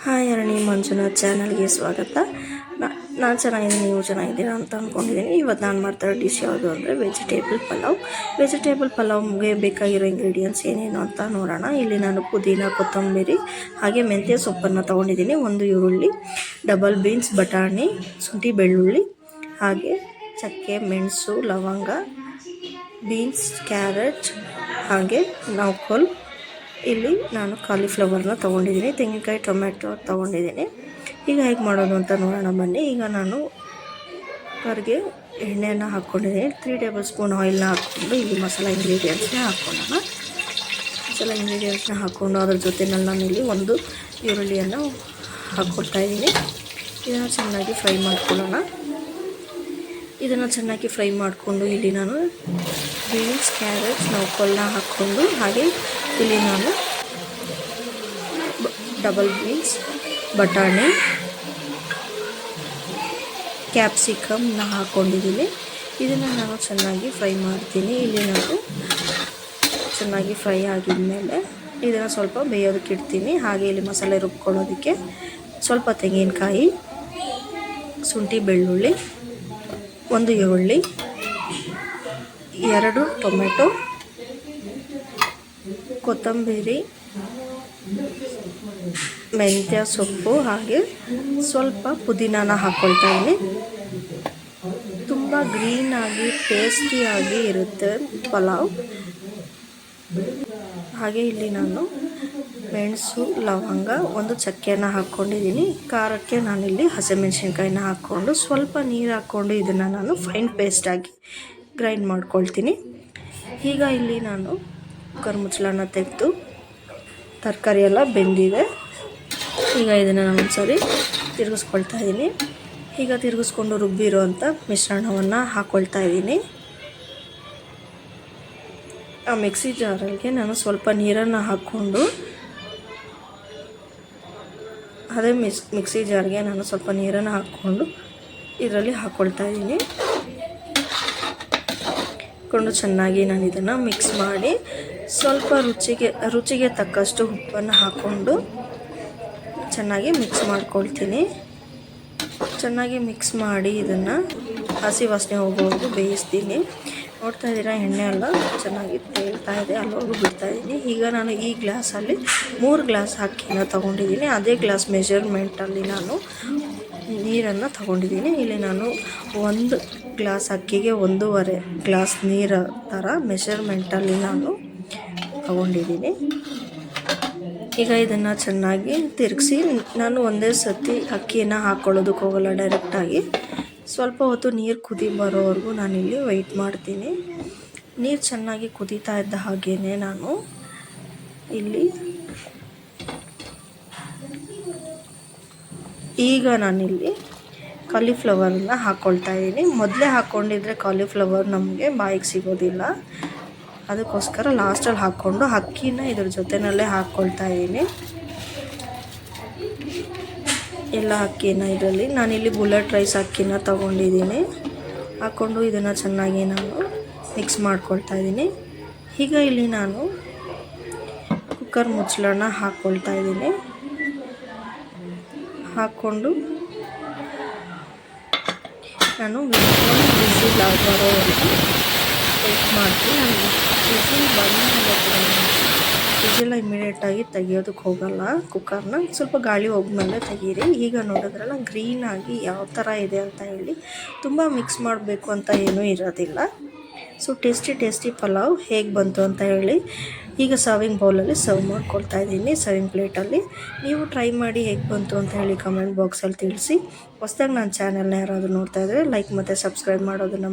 Hi Arani Manjunath ಚಾನಲ್ಗೆ ಸ್ವಾಗತ. ನಾನು ಚೆನ್ನಾಗಿದ್ದೀನಿ, ನೀವು ಚೆನ್ನಾಗಿದ್ದೀರಾ ಅಂತ ಅಂದ್ಕೊಂಡಿದ್ದೀನಿ. ಇವತ್ತು ನಾನು ಮಾಡ್ತಾರೋ ಡಿಶ್ ಯಾವುದು ಅಂದರೆ ವೆಜಿಟೇಬಲ್ ಪಲಾವ್ಗೆ ಬೇಕಾಗಿರೋ ಇಂಗ್ರೀಡಿಯೆಂಟ್ಸ್ ಏನೇನು ಅಂತ ನೋಡೋಣ. ಇಲ್ಲಿ ನಾನು ಪುದೀನ, ಕೊತ್ತಂಬರಿ ಹಾಗೆ ಮೆಂತ್ಯ ಸೊಪ್ಪನ್ನು ತೊಗೊಂಡಿದ್ದೀನಿ. 1 ಈರುಳ್ಳಿ, ಡಬಲ್ ಬೀನ್ಸ್, ಬಟಾಣಿ, ಶುಂಠಿ, ಬೆಳ್ಳುಳ್ಳಿ ಹಾಗೆ ಚಕ್ಕೆ, ಮೆಣಸು, ಲವಂಗ, ಬೀನ್ಸ್, ಕ್ಯಾರೆಟ್ ಹಾಗೆ ನೌಕೋಲ್. ಇಲ್ಲಿ ನಾನು ಕಾಲಿಫ್ಲವರ್ನ ತೊಗೊಂಡಿದ್ದೀನಿ, ತೆಂಗಿನಕಾಯಿ, ಟೊಮೆಟೊ ತೊಗೊಂಡಿದ್ದೀನಿ. ಈಗ ಹೇಗೆ ಮಾಡೋದು ಅಂತ ನೋಡೋಣ ಬನ್ನಿ. ಈಗ ನಾನು ಕುಕ್ಕರ್ಗೆ ಎಣ್ಣೆಯನ್ನು ಹಾಕ್ಕೊಂಡಿದ್ದೀನಿ. 3 ಟೇಬಲ್ ಸ್ಪೂನ್ ಆಯಿಲ್ನ ಹಾಕ್ಕೊಂಡು ಇಲ್ಲಿ ಮಸಾಲ ಇಂಗ್ರೀಡಿಯೆಂಟ್ಸ್ನ ಹಾಕ್ಕೊಳ್ಳೋಣ. ಹಾಕ್ಕೊಂಡು ಅದ್ರ ಜೊತೆನಲ್ಲಿ ನಾನು ಇಲ್ಲಿ 1 ಈರುಳ್ಳಿಯನ್ನು ಹಾಕ್ಕೊಳ್ತಾಯಿದ್ದೀನಿ. ಇದನ್ನು ಚೆನ್ನಾಗಿ ಫ್ರೈ ಮಾಡ್ಕೊಳ್ಳೋಣ. ಇದನ್ನು ಚೆನ್ನಾಗಿ ಫ್ರೈ ಮಾಡಿಕೊಂಡು ಇಲ್ಲಿ ನಾನು ಬೀನ್ಸ್, ಕ್ಯಾರೆಟ್, ನೌಕೋಲ್ನ ಹಾಕ್ಕೊಂಡು ಹಾಗೆ ಇಲ್ಲಿ ನಾನು ಡಬಲ್ ಬೀನ್ಸ್, ಬಟಾಣಿ, ಕ್ಯಾಪ್ಸಿಕಮ್ನ ಹಾಕ್ಕೊಂಡಿದ್ದೀನಿ. ಇದನ್ನು ನಾನು ಚೆನ್ನಾಗಿ ಫ್ರೈ ಮಾಡ್ತೀನಿ. ಇಲ್ಲಿ ನಾನು ಚೆನ್ನಾಗಿ ಫ್ರೈ ಆಗಿದ ಮೇಲೆ ಇದನ್ನು ಸ್ವಲ್ಪ ಬೇಯೋದಕ್ಕೆ ಇಡ್ತೀನಿ. ಹಾಗೆ ಇಲ್ಲಿ ಮಸಾಲೆ ರುಬ್ಕೊಳ್ಳೋದಕ್ಕೆ ಸ್ವಲ್ಪ ತೆಂಗಿನಕಾಯಿ, ಶುಂಠಿ, ಬೆಳ್ಳುಳ್ಳಿ, 1 ಈರುಳ್ಳಿ, 2 ಟೊಮೆಟೊ, ಕೊತ್ತಂಬರಿ, ಮೆಂತ್ಯ ಸೊಪ್ಪು ಹಾಗೆ ಸ್ವಲ್ಪ ಪುದೀನಾನ ಹಾಕ್ಕೊಳ್ತಾ ಇದ್ದೀನಿ. ತುಂಬ ಗ್ರೀನಾಗಿ ಟೇಸ್ಟಿಯಾಗಿ ಇರುತ್ತೆ ಪಲಾವ್. ಹಾಗೆ ಇಲ್ಲಿ ನಾನು ಮೆಣಸು, ಲವಂಗ, 1 ಚಕ್ಕೆನ ಹಾಕ್ಕೊಂಡಿದ್ದೀನಿ. ಖಾರಕ್ಕೆ ನಾನಿಲ್ಲಿ ಹಸಿಮೆಣಸಿನ್ಕಾಯಿನ ಹಾಕ್ಕೊಂಡು ಸ್ವಲ್ಪ ನೀರು ಹಾಕ್ಕೊಂಡು ಇದನ್ನು ನಾನು ಫೈನ್ ಪೇಸ್ಟಾಗಿ ಗ್ರೈಂಡ್ ಮಾಡ್ಕೊಳ್ತೀನಿ. ಈಗ ಇಲ್ಲಿ ನಾನು ಕುಕ್ಕರ್ ಮುಚ್ಚಳನ ತೆಗೆದು ತರಕಾರಿ ಎಲ್ಲ ಬೆಂದಿದೆ. ಈಗ ಇದನ್ನು ನಾನು ಒಂದ್ಸರಿ ತಿರುಗಿಸ್ಕೊಳ್ತಾ ಇದ್ದೀನಿ. ಈಗ ತಿರುಗಿಸ್ಕೊಂಡು ರುಬ್ಬಿರೋ ಅಂಥ ಮಿಶ್ರಣವನ್ನು ಹಾಕ್ಕೊಳ್ತಾ ಇದ್ದೀನಿ. ಆ ಮಿಕ್ಸಿ ಜಾರಿಗೆ ನಾನು ಸ್ವಲ್ಪ ನೀರನ್ನು ಹಾಕ್ಕೊಂಡು ಮಿಕ್ಸಿ ಜಾರ್ಗೆ ನಾನು ಸ್ವಲ್ಪ ನೀರನ್ನು ಹಾಕ್ಕೊಂಡು ಇದರಲ್ಲಿ ಹಾಕ್ಕೊಳ್ತಾ ಇದ್ದೀನಿ. ಕೊಂಡು ಚೆನ್ನಾಗಿ ನಾನು ಇದನ್ನು ಮಿಕ್ಸ್ ಮಾಡಿ ಸ್ವಲ್ಪ ರುಚಿಗೆ ತಕ್ಕಷ್ಟು ಉಪ್ಪನ್ನು ಹಾಕ್ಕೊಂಡು ಚೆನ್ನಾಗಿ ಮಿಕ್ಸ್ ಮಾಡ್ಕೊಳ್ತೀನಿ. ಚೆನ್ನಾಗಿ ಮಿಕ್ಸ್ ಮಾಡಿ ಇದನ್ನು ಹಸಿ ವಾಸನೆ ಹೋಗೋವರೆಗೂ ಬೇಯಿಸ್ತೀನಿ. ನೋಡ್ತಾ ಇದ್ದೀರಾ, ಎಣ್ಣೆ ಎಲ್ಲ ಚೆನ್ನಾಗಿ ತೇಲ್ತಾ ಇದೆ, ಅಲ್ಲಿವರೆಗೂ ಬಿಡ್ತಾಯಿದ್ದೀನಿ. ಈಗ ನಾನು ಈ ಗ್ಲಾಸಲ್ಲಿ 3 ಗ್ಲಾಸ್ ಅಕ್ಕಿನ ತೊಗೊಂಡಿದ್ದೀನಿ. ಅದೇ ಗ್ಲಾಸ್ ಮೆಜರ್ಮೆಂಟಲ್ಲಿ ನಾನು ನೀರನ್ನು ತೊಗೊಂಡಿದ್ದೀನಿ. ಇಲ್ಲಿ ನಾನು 1 ಗ್ಲಾಸ್ ಅಕ್ಕಿಗೆ 1.5 ಗ್ಲಾಸ್ ನೀರು ಥರ ಮೆಷರ್ಮೆಂಟಲ್ಲಿ ನಾನು ತೊಗೊಂಡಿದ್ದೀನಿ. ಈಗ ಇದನ್ನು ಚೆನ್ನಾಗಿ ತಿರುಗಿಸಿ ನಾನು ಒಂದೇ ಸತಿ ಅಕ್ಕಿನ ಹಾಕ್ಕೊಳ್ಳೋದಕ್ಕೆ ಹೋಗಲ್ಲ, ಡೈರೆಕ್ಟಾಗಿ ಸ್ವಲ್ಪ ಹೊತ್ತು ನೀರು ಕುದಿ ಬರೋವರೆಗೂ ನಾನಿಲ್ಲಿ ವೆಯ್ಟ್ ಮಾಡ್ತೀನಿ. ನೀರು ಚೆನ್ನಾಗಿ ಕುದೀತಾ ಇದ್ದ ಹಾಗೇ ನಾನು ಇಲ್ಲಿ ನಾನಿಲ್ಲಿ ಕಾಲಿಫ್ಲವರನ್ನ ಹಾಕ್ಕೊಳ್ತಾ ಇದ್ದೀನಿ. ಮೊದಲೇ ಹಾಕ್ಕೊಂಡಿದ್ರೆ ಕಾಲಿಫ್ಲವರ್ ನಮಗೆ ಬಾಯಿಗೆ ಸಿಗೋದಿಲ್ಲ, ಅದಕ್ಕೋಸ್ಕರ ಲಾಸ್ಟಲ್ಲಿ ಹಾಕ್ಕೊಂಡು ಅಕ್ಕಿನ ಇದ್ರ ಜೊತೆಯಲ್ಲೇ ಹಾಕ್ಕೊಳ್ತಾ ಇದ್ದೀನಿ. ಎಲ್ಲ ಅಕ್ಕಿನ ಇದರಲ್ಲಿ ನಾನಿಲ್ಲಿ ಬುಲೆಟ್ ರೈಸ್ ಅಕ್ಕಿನ ತೊಗೊಂಡಿದ್ದೀನಿ. ಹಾಕ್ಕೊಂಡು ಇದನ್ನು ಚೆನ್ನಾಗಿ ನಾನು ಮಿಕ್ಸ್ ಮಾಡ್ಕೊಳ್ತಾ ಇದ್ದೀನಿ. ಈಗ ಇಲ್ಲಿ ನಾನು ಕುಕ್ಕರ್ ಮುಚ್ಚಳನ ಹಾಕ್ಕೊಳ್ತಾ ಇದ್ದೀನಿ. ಹಾಕ್ಕೊಂಡು ನಾನು ವಿಸಿಲ್ ಬರೋವರೆಗೂ ವೆಯ್ಟ್ ಮಾಡ್ತೀನಿ. ನಾನು ವಿಸಿಲ್ ವಿಸಿಲ್ ಇಮಿಡಿಯೇಟಾಗಿ ತೆಗಿಯೋದಕ್ಕೆ ಹೋಗಲ್ಲ ಕುಕ್ಕರ್ನ, ಸ್ವಲ್ಪ ಗಾಳಿ ಹೋಗ್ಮೇಲೆ ತೆಗೀರಿ. ಈಗ ನೋಡಿದ್ರಲ್ಲ ಗ್ರೀನಾಗಿ ಯಾವ ಥರ ಇದೆ ಅಂತ ಹೇಳಿ. ತುಂಬ ಮಿಕ್ಸ್ ಮಾಡಬೇಕು ಅಂತ ಏನೂ ಇರೋದಿಲ್ಲ. ಸೊ ಟೇಸ್ಟಿ ಪಲಾವ್ ಹೇಗೆ ಬಂತು ಅಂತ ಹೇಳಿ ಈಗ ಸರ್ವಿಂಗ್ ಬೌಲಲ್ಲಿ ಸರ್ವ್ ಮಾಡ್ಕೊಳ್ತಾ ಇದ್ದೀನಿ, ಸರ್ವಿಂಗ್ ಪ್ಲೇಟಲ್ಲಿ. ನೀವು ಟ್ರೈ ಮಾಡಿ ಹೇಗೆ ಬಂತು ಅಂತ ಹೇಳಿ ಕಮೆಂಟ್ ಬಾಕ್ಸಲ್ಲಿ ತಿಳಿಸಿ. ಹೊಸದಾಗಿ ನನ್ನ ಚಾನಲ್ನ ಯಾರಾದರೂ ನೋಡ್ತಾ ಇದ್ದರೆ ಲೈಕ್ ಮತ್ತು ಸಬ್ಸ್ಕ್ರೈಬ್ ಮಾಡೋದನ್ನು